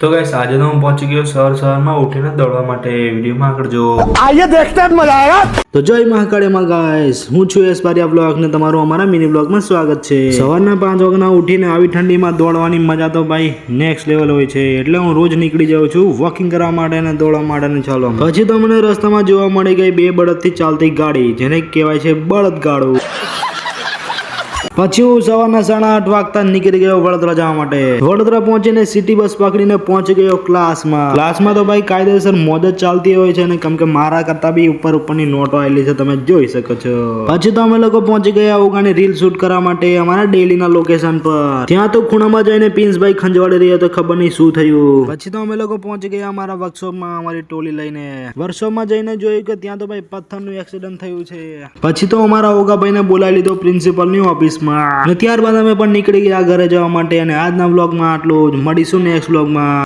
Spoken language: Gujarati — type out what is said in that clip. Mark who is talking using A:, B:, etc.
A: तो गाइस आज तो હું પહોંચી ગયો સવારમાં ઉઠીને દોડવા માટે વિડીયોમાં આગળ જો
B: आइए देखते हैं मजा आएगा।
A: તો જય મહાકાળીમાં ગાઈસ હું છું એસપારિયા બ્લોગ ને તમારું અમારા મિની બ્લોગમાં સ્વાગત છે સવારના 5 વાગ્યાના ઉઠીને આવી ઠંડીમાં દોડવાની મજા તો ભાઈ નેક્સ્ટ લેવલ હોય છે એટલે હું રોજ નીકળી જાઉં છું વોકિંગ કરવા માટે અને દોડવા માટે ને ચાલવા પછી તો મને રસ્તામાં જોવા મળી ગઈ 2 બળદથી ચાલતી ગાડી જેને કહેવાય છે બળદગાડું પછી હું સવારના 8:30 વાગતા નીકળી ગયો વડોદરા જવા માટે વડોદરા પહોંચીને સિટી બસ પકડીને પહોંચી ગયો ક્લાસમાં તો ભાઈ કાયદેસર મોજ જ ચાલતી હોય છે ને કેમ કે મારા કરતા બી ઉપરની નોટો આવેલી છે તમે જોઈ શકો છો પછી તો અમે લોકો પહોંચી ગયા ઉગાની રીલ શૂટ કરવા માટે અમારા ડેલીના લોકેશન પર ત્યાં તો ખૂણામાં જઈને પિન્સભાઈ ખંજવાડી રહ્યા તો ખબર નહીં શું થયું પછી તો અમે લોકો પહોંચી ગયા અમારા વર્કશોપમાં અમારી ટોલી લઈને વર્કશોપમાં જઈને જોયું કે ત્યાં તો ભાઈ પથ્થરનું એક્સિડન્ટ થયું છે પછી તો અમારા ઓગાભાઈને બોલાવી લીધો પ્રિન્સિપલની ઓફિસમાં ત્યારબાદ અમે પણ નીકળી ગયા ઘરે જવા માટે અને આજના વ્લોગમાં આટલું જ મળીશું નેક્સ્ટ વ્લોગમાં